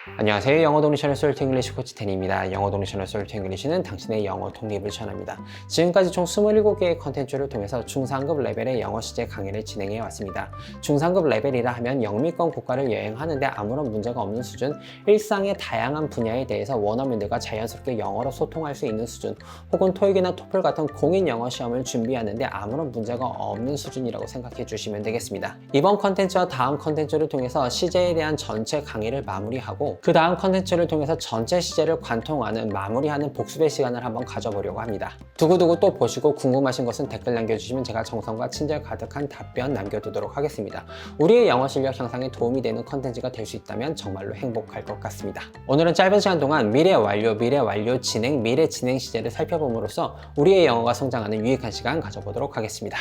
안녕하세요. 영어 동리셔널 솔트 잉글리시 코치 텐입니다. 영어 동리셔널 솔트 잉글리시는 당신의 영어 독립을 지원합니다. 지금까지 총 27개의 컨텐츠를 통해서 중상급 레벨의 영어 시제 강의를 진행해 왔습니다. 중상급 레벨이라 하면 영미권 국가를 여행하는데 아무런 문제가 없는 수준, 일상의 다양한 분야에 대해서 원어민들과 자연스럽게 영어로 소통할 수 있는 수준, 혹은 토익이나 토플 같은 공인 영어 시험을 준비하는데 아무런 문제가 없는 수준이라고 생각해 주시면 되겠습니다. 이번 컨텐츠와 다음 컨텐츠를 통해서 시제에 대한 전체 강의를 마무리하고 그 다음 컨텐츠를 통해서 전체 시제를 관통하는 마무리하는 복습의 시간을 한번 가져보려고 합니다. 두고두고 또 보시고 궁금하신 것은 댓글 남겨주시면 제가 정성과 친절 가득한 답변 남겨두도록 하겠습니다. 우리의 영어 실력 향상에 도움이 되는 컨텐츠가 될 수 있다면 정말로 행복할 것 같습니다. 오늘은 짧은 시간 동안 미래 완료 진행, 미래 진행 시제를 살펴봄으로써 우리의 영어가 성장하는 유익한 시간 가져보도록 하겠습니다.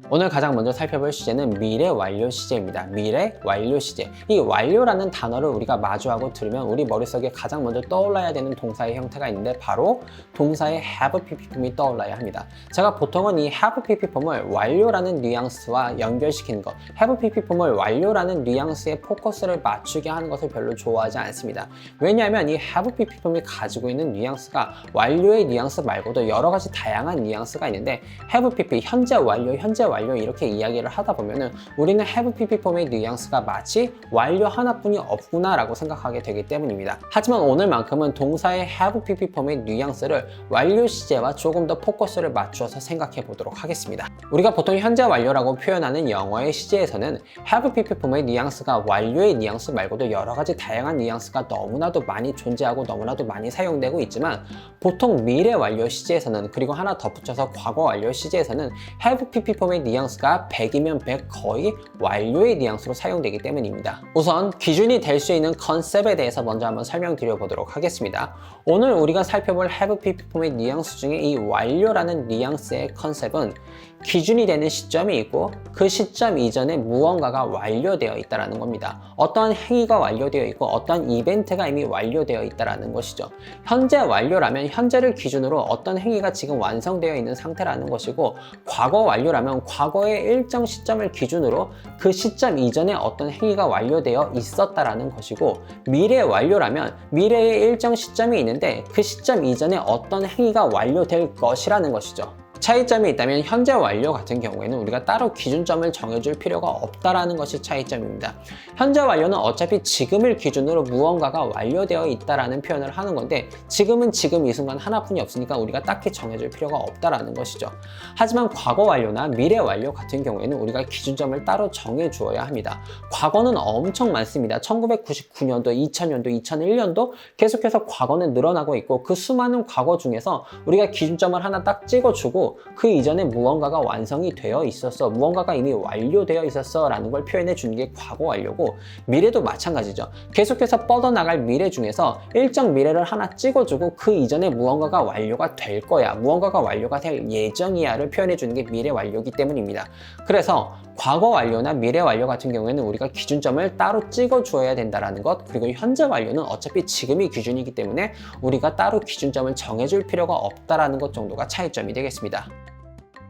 오늘 가장 먼저 살펴볼 시제는 미래 완료 시제입니다. 미래 완료 시제. 이 완료라는 단어를 우리가 마주하고 들으면 우리 머릿속에 가장 먼저 떠올라야 되는 동사의 형태가 있는데 바로 동사의 have pp 폼이 떠올라야 합니다. 제가 보통은 이 have pp 폼을 완료라는 뉘앙스와 연결시키는 것, have pp 폼을 완료라는 뉘앙스에 포커스를 맞추게 하는 것을 별로 좋아하지 않습니다. 왜냐하면 이 have pp 폼이 가지고 있는 뉘앙스가 완료의 뉘앙스 말고도 여러 가지 다양한 뉘앙스가 있는데 have pp, 현재 완료 이렇게 이야기를 하다 보면은 우리는 have pp 폼의 뉘앙스가 마치 완료 하나뿐이 없구나 라고 생각하게 되기 때문입니다. 하지만 오늘만큼은 동사의 have pp 폼의 뉘앙스를 완료 시제와 조금 더 포커스를 맞추어서 생각해 보도록 하겠습니다. 우리가 보통 현재 완료라고 표현하는 영어의 시제에서는 have pp 폼의 뉘앙스가 완료의 뉘앙스 말고도 여러 가지 다양한 뉘앙스가 너무나도 많이 존재하고 너무나도 많이 사용되고 있지만 보통 미래 완료 시제에서는, 그리고 하나 덧붙여서 과거 완료 시제에서는 have pp 폼의 뉘앙스가 100이면 100 거의 완료의 뉘앙스로 사용되기 때문입니다. 우선 기준이 될 수 있는 컨셉에 대해서 먼저 한번 설명드려 보도록 하겠습니다. 오늘 우리가 살펴볼 have pp 폼의 뉘앙스 중에 이 완료라는 뉘앙스의 컨셉은 기준이 되는 시점이 있고 그 시점 이전에 무언가가 완료되어 있다는 겁니다. 어떠한 행위가 완료되어 있고 어떠한 이벤트가 이미 완료되어 있다는 것이죠. 현재 완료라면 현재를 기준으로 어떤 행위가 지금 완성되어 있는 상태라는 것이고, 과거 완료라면 과거의 일정 시점을 기준으로 그 시점 이전에 어떤 행위가 완료되어 있었다라는 것이고, 미래 완료라면 미래의 일정 시점이 있는데 그 시점 이전에 어떤 행위가 완료될 것이라는 것이죠. 차이점이 있다면 현재 완료 같은 경우에는 우리가 따로 기준점을 정해줄 필요가 없다라는 것이 차이점입니다. 현재 완료는 어차피 지금을 기준으로 무언가가 완료되어 있다라는 표현을 하는 건데 지금은 지금 이 순간 하나뿐이 없으니까 우리가 딱히 정해줄 필요가 없다라는 것이죠. 하지만 과거 완료나 미래 완료 같은 경우에는 우리가 기준점을 따로 정해주어야 합니다. 과거는 엄청 많습니다. 1999년도, 2000년도, 2001년도 계속해서 과거는 늘어나고 있고 그 수많은 과거 중에서 우리가 기준점을 하나 딱 찍어주고 그 이전에 무언가가 완성이 되어 있었어, 무언가가 이미 완료되어 있었어 라는 걸 표현해 주는 게 과거 완료고, 미래도 마찬가지죠. 계속해서 뻗어나갈 미래 중에서 일정 미래를 하나 찍어주고 그 이전에 무언가가 완료가 될 거야, 무언가가 완료가 될 예정이야 를 표현해 주는 게 미래 완료이기 때문입니다. 그래서 과거 완료나 미래 완료 같은 경우에는 우리가 기준점을 따로 찍어 주어야 된다는 것, 그리고 현재 완료는 어차피 지금이 기준이기 때문에 우리가 따로 기준점을 정해줄 필요가 없다는 것 정도가 차이점이 되겠습니다.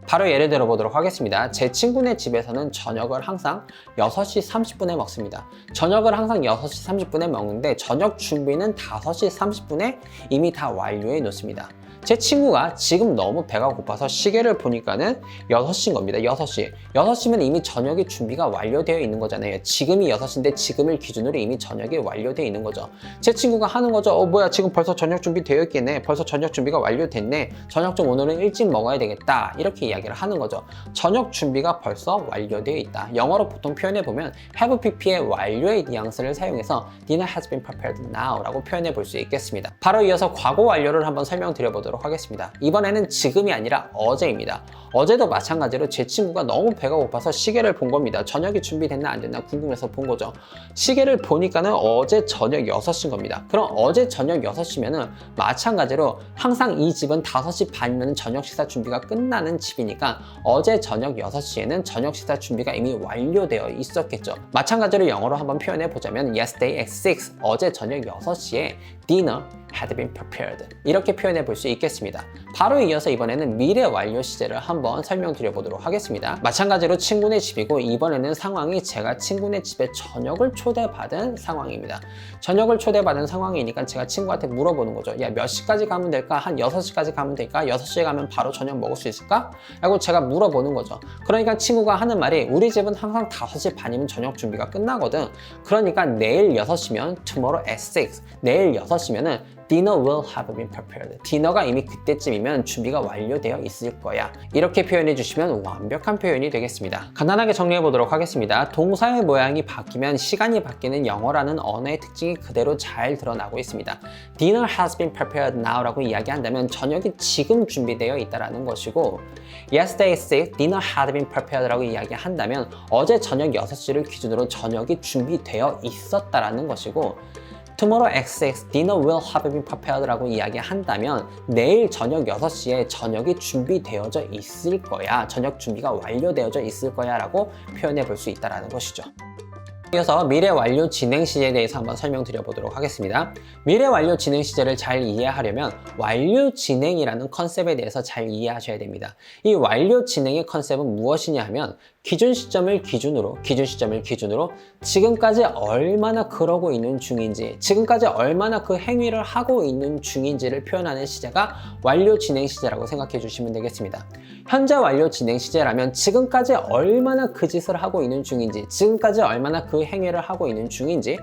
바로 예를 들어 보도록 하겠습니다. 제 친구네 집에서는 저녁을 항상 6시 30분에 먹습니다. 저녁을 항상 6시 30분에 먹는데 저녁 준비는 5시 30분에 이미 다 완료해 놓습니다. 제 친구가 지금 너무 배가 고파서 시계를 보니까는 6시인 겁니다. 6시. 6시면 이미 저녁의 준비가 완료되어 있는 거잖아요. 지금이 6시인데 지금을 기준으로 이미 저녁이 완료되어 있는 거죠. 제 친구가 하는 거죠. 뭐야, 지금 벌써 저녁 준비 되어 있겠네. 벌써 저녁 준비가 완료됐네. 저녁 좀 오늘은 일찍 먹어야 되겠다. 이렇게 이야기를 하는 거죠. 저녁 준비가 벌써 완료되어 있다. 영어로 보통 표현해 보면 have pp의 완료의 뉘앙스를 사용해서 dinner has been prepared now 라고 표현해 볼 수 있겠습니다. 바로 이어서 과거 완료를 한번 설명드려 보도록 하겠습니다. 이번에는 지금이 아니라 어제입니다. 어제도 마찬가지로 제 친구가 너무 배가 고파서 시계를 본 겁니다. 저녁이 준비됐나 안 됐나 궁금해서 본 거죠. 시계를 보니까는 어제 저녁 6시인 겁니다. 그럼 어제 저녁 6시면은 마찬가지로 항상 이 집은 5시 반이면 저녁 식사 준비가 끝나는 집이니까 어제 저녁 6시에는 저녁 식사 준비가 이미 완료되어 있었겠죠. 마찬가지로 영어로 한번 표현해 보자면 yesterday at 6, 어제 저녁 6시에 dinner had been prepared. 이렇게 표현해 볼 수 있겠습니다. 바로 이어서 이번에는 미래 완료 시제를 한번 설명드려 보도록 하겠습니다. 마찬가지로 친구네 집이고 이번에는 상황이 제가 친구네 집에 저녁을 초대받은 상황입니다. 저녁을 초대받은 상황이니까 제가 친구한테 물어보는 거죠. 야, 몇 시까지 가면 될까? 한 6시까지 가면 될까? 6시에 가면 바로 저녁 먹을 수 있을까? 라고 제가 물어보는 거죠. 그러니까 친구가 하는 말이 우리 집은 항상 5시 반이면 저녁 준비가 끝나거든. 그러니까 내일 6시면 tomorrow at 6. 내일 6시면은 dinner will have been prepared. 디너가 이미 그때쯤이면 준비가 완료되어 있을 거야. 이렇게 표현해 주시면 완벽한 표현이 되겠습니다. 간단하게 정리해 보도록 하겠습니다. 동사의 모양이 바뀌면 시간이 바뀌는 영어라는 언어의 특징이 그대로 잘 드러나고 있습니다. Dinner has been prepared now라고 이야기한다면 저녁이 지금 준비되어 있다라는 것이고 Yesterday at 6, dinner had been prepared라고 이야기한다면 어제 저녁 6시를 기준으로 저녁이 준비되어 있었다라는 것이고 Tomorrow at 6, dinner will have been prepared라고 이야기한다면 내일 저녁 6시에 저녁이 준비되어져 있을 거야. 저녁 준비가 완료되어져 있을 거야 라고 표현해 볼 수 있다는 것이죠. 이어서 미래 완료 진행 시제에 대해서 한번 설명드려 보도록 하겠습니다. 미래 완료 진행 시제를 잘 이해하려면 완료 진행이라는 컨셉에 대해서 잘 이해하셔야 됩니다. 이 완료 진행의 컨셉은 무엇이냐 하면 기준 시점을 기준으로 지금까지 얼마나 그러고 있는 중인지, 지금까지 얼마나 그 행위를 하고 있는 중인지를 표현하는 시제가 완료 진행 시제라고 생각해 주시면 되겠습니다. 현재 완료 진행 시제라면 지금까지 얼마나 그 짓을 하고 있는 중인지, 지금까지 얼마나 그 행위를 하고 있는 중인지,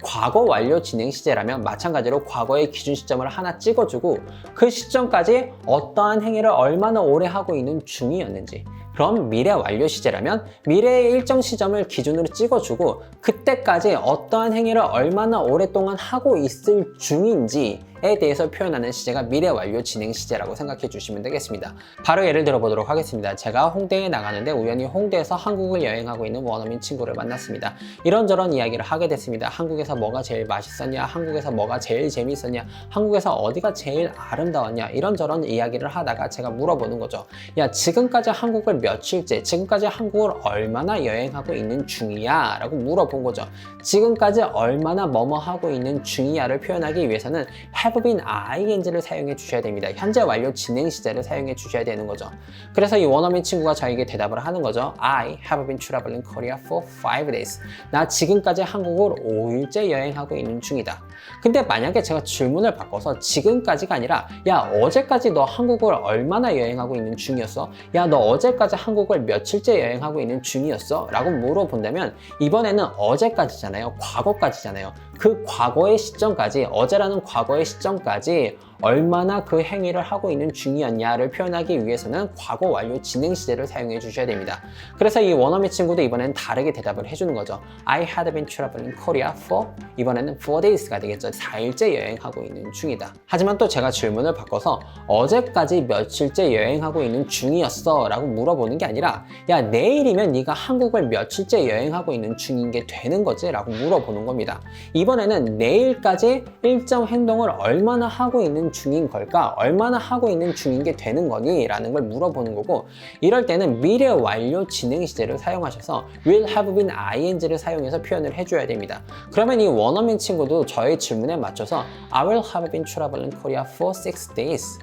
과거 완료 진행 시제라면 마찬가지로 과거의 기준 시점을 하나 찍어주고 그 시점까지 어떠한 행위를 얼마나 오래 하고 있는 중이었는지, 그럼 미래 완료 시제라면 미래의 일정 시점을 기준으로 찍어주고 그때까지 어떠한 행위를 얼마나 오랫동안 하고 있을 중인지에 대해서 표현하는 시제가 미래 완료 진행 시제라고 생각해 주시면 되겠습니다. 바로 예를 들어 보도록 하겠습니다. 제가 홍대에 나가는데 우연히 홍대에서 한국을 여행하고 있는 원어민 친구를 만났습니다. 이런저런 이야기를 하게 됐습니다. 한국에서 뭐가 제일 맛있었냐? 한국에서 뭐가 제일 재밌었냐? 한국에서 어디가 제일 아름다웠냐? 이런저런 이야기를 하다가 제가 물어보는 거죠. 야, 지금까지 한국을 며칠째, 지금까지 한국을 얼마나 여행하고 있는 중이야? 라고 물어본 거죠. 지금까지 얼마나 뭐뭐 하고 있는 중이야를 표현하기 위해서는 have been ing를 사용해 주셔야 됩니다. 현재 완료 진행 시제를 사용해 주셔야 되는 거죠. 그래서 이 원어민 친구가 저에게 대답을 하는 거죠. I have been traveling Korea for 5 days. 나 지금까지 한국을 5일째 여행하고 있는 중이다. 근데 만약에 제가 질문을 바꿔서 지금까지가 아니라 야, 어제까지 너 한국을 얼마나 여행하고 있는 중이었어? 야, 너 어제까지 한국을 며칠째 여행하고 있는 중이었어? 라고 물어본다면 이번에는 어제까지잖아요. 과거까지잖아요. 그 과거의 시점까지, 어제라는 과거의 시점까지 얼마나 그 행위를 하고 있는 중이었냐를 표현하기 위해서는 과거 완료 진행 시제를 사용해 주셔야 됩니다. 그래서 이 원어민 친구도 이번에는 다르게 대답을 해주는 거죠. I had been traveling Korea for, 이번에는 4 days가 되겠죠. 4일째 여행하고 있는 중이다. 하지만 또 제가 질문을 바꿔서 어제까지 며칠째 여행하고 있는 중이었어 라고 물어보는 게 아니라 야, 내일이면 네가 한국을 며칠째 여행하고 있는 중인 게 되는 거지? 라고 물어보는 겁니다. 이번에는 내일까지 일정 행동을 얼마나 하고 있는 중인 걸까? 얼마나 하고 있는 중인 게 되는 거니? 라는 걸 물어보는 거고, 이럴 때는 미래 완료 진행 시제를 사용하셔서 will have been ing를 사용해서 표현을 해줘야 됩니다. 그러면 이 원어민 친구도 저의 질문에 맞춰서 I will have been traveling Korea for 6 days.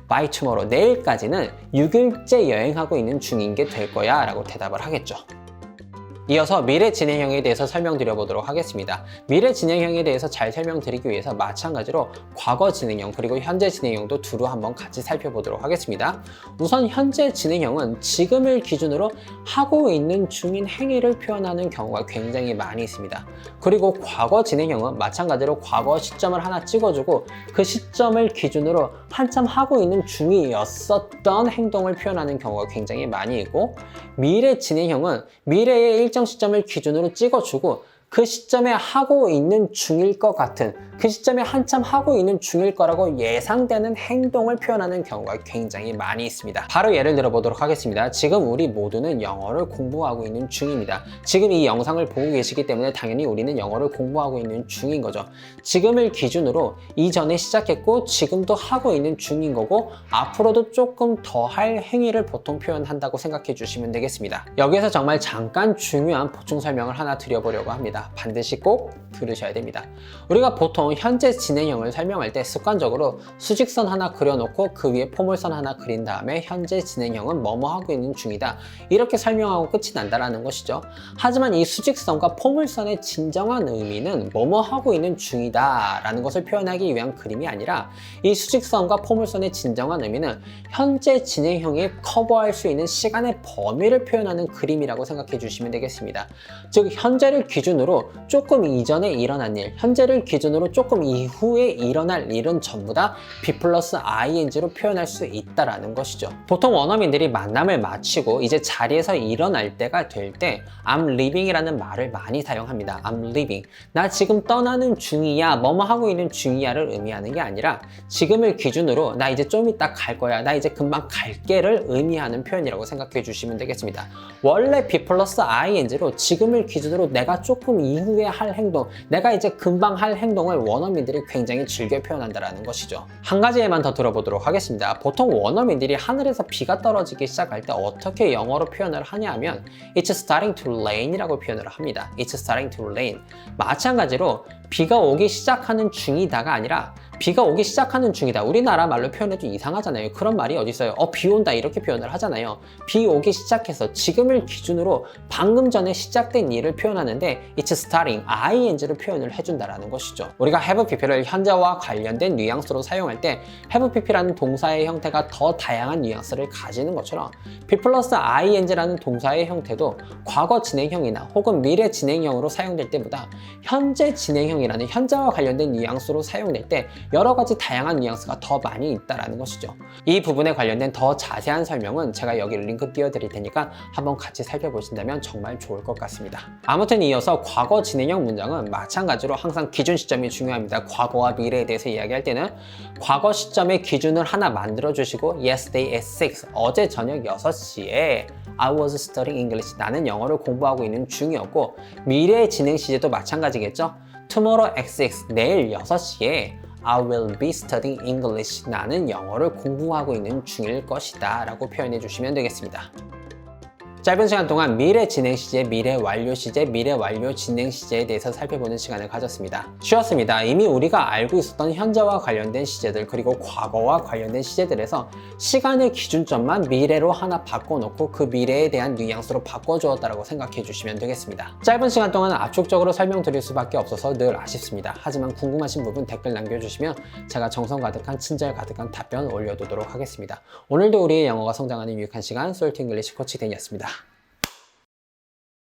By tomorrow. 내일까지는 6일째 여행하고 있는 중인 게 될 거야 라고 대답을 하겠죠. 이어서 미래 진행형에 대해서 설명드려 보도록 하겠습니다. 미래 진행형에 대해서 잘 설명드리기 위해서 마찬가지로 과거 진행형 그리고 현재 진행형도 두루 한번 같이 살펴보도록 하겠습니다. 우선 현재 진행형은 지금을 기준으로 하고 있는 중인 행위를 표현하는 경우가 굉장히 많이 있습니다. 그리고 과거 진행형은 마찬가지로 과거 시점을 하나 찍어주고 그 시점을 기준으로 한참 하고 있는 중이었었던 행동을 표현하는 경우가 굉장히 많이 있고, 미래 진행형은 미래의 일정 시점을 기준으로 찍어주고 그 시점에 하고 있는 중일 것 같은, 그 시점에 한참 하고 있는 중일 거라고 예상되는 행동을 표현하는 경우가 굉장히 많이 있습니다. 바로 예를 들어 보도록 하겠습니다. 지금 우리 모두는 영어를 공부하고 있는 중입니다. 지금 이 영상을 보고 계시기 때문에 당연히 우리는 영어를 공부하고 있는 중인 거죠. 지금을 기준으로 이전에 시작했고 지금도 하고 있는 중인 거고 앞으로도 조금 더 할 행위를 보통 표현한다고 생각해 주시면 되겠습니다. 여기에서 정말 잠깐 중요한 보충 설명을 하나 드려보려고 합니다. 있습니다. 반드시 꼭 들으셔야 됩니다. 우리가 보통 현재 진행형을 설명할 때 습관적으로 수직선 하나 그려놓고 그 위에 포물선 하나 그린 다음에 현재 진행형은 뭐뭐 하고 있는 중이다, 이렇게 설명하고 끝이 난다라는 것이죠. 하지만 이 수직선과 포물선의 진정한 의미는 뭐뭐 하고 있는 중이다 라는 것을 표현하기 위한 그림이 아니라, 이 수직선과 포물선의 진정한 의미는 현재 진행형이 커버할 수 있는 시간의 범위를 표현하는 그림이라고 생각해 주시면 되겠습니다. 즉 현재를 기준으로 조금 이전에 일어난 일, 현재를 기준으로 조금 이후에 일어날 일은 전부 다 be 플러스 ing로 표현할 수 있다라는 것이죠. 보통 원어민들이 만남을 마치고 이제 자리에서 일어날 때가 될 때 I'm leaving 이라는 말을 많이 사용합니다. I'm leaving. 나 지금 떠나는 중이야, 뭐뭐 하고 있는 중이야를 의미하는 게 아니라 지금을 기준으로 나 이제 좀 이따 갈 거야, 나 이제 금방 갈게를 의미하는 표현이라고 생각해 주시면 되겠습니다. 원래 be 플러스 ing로 지금을 기준으로 내가 조금 이후에 할 행동, 내가 이제 금방 할 행동을 원어민들이 굉장히 즐겨 표현한다는 것이죠. 한 가지에만 더 들어보도록 하겠습니다. 보통 원어민들이 하늘에서 비가 떨어지기 시작할 때 어떻게 영어로 표현을 하냐 하면 It's starting to rain 이라고 표현을 합니다. It's starting to rain. 마찬가지로 비가 오기 시작하는 중이다가 아니라 비가 오기 시작하는 중이다. 우리나라 말로 표현해도 이상하잖아요. 그런 말이 어디 있어요? 비 온다 이렇게 표현을 하잖아요. 비 오기 시작해서 지금을 기준으로 방금 전에 시작된 일을 표현하는데 It's starting, ing로 표현을 해준다라는 것이죠. 우리가 have pp를 현재와 관련된 뉘앙스로 사용할 때 have pp라는 동사의 형태가 더 다양한 뉘앙스를 가지는 것처럼 be 플러스 ing라는 동사의 형태도 과거 진행형이나 혹은 미래 진행형으로 사용될 때보다 현재 진행형이라는 현재와 관련된 뉘앙스로 사용될 때 여러 가지 다양한 뉘앙스가 더 많이 있다라는 것이죠. 이 부분에 관련된 더 자세한 설명은 제가 여기 링크 띄워드릴 테니까 한번 같이 살펴보신다면 정말 좋을 것 같습니다. 아무튼 이어서 과거 진행형 문장은 마찬가지로 항상 기준 시점이 중요합니다. 과거와 미래에 대해서 이야기할 때는 과거 시점의 기준을 하나 만들어 주시고 Yesterday at 6, 어제 저녁 6시에 I was studying English, 나는 영어를 공부하고 있는 중이었고, 미래의 진행 시제도 마찬가지겠죠. Tomorrow at 6, 내일 6시에 I will be studying English, 나는 영어를 공부하고 있는 중일 것이다 라고 표현해 주시면 되겠습니다. 짧은 시간 동안 미래 진행 시제, 미래 완료 시제, 미래 완료 진행 시제에 대해서 살펴보는 시간을 가졌습니다. 쉬웠습니다. 이미 우리가 알고 있었던 현재와 관련된 시제들, 그리고 과거와 관련된 시제들에서 시간의 기준점만 미래로 하나 바꿔놓고 그 미래에 대한 뉘앙스로 바꿔주었다고 생각해 주시면 되겠습니다. 짧은 시간 동안 압축적으로 설명드릴 수밖에 없어서 늘 아쉽습니다. 하지만 궁금하신 부분 댓글 남겨주시면 제가 정성 가득한, 친절 가득한 답변 올려두도록 하겠습니다. 오늘도 우리의 영어가 성장하는 유익한 시간, 솔트 잉글리시 코치 댄이었습니다.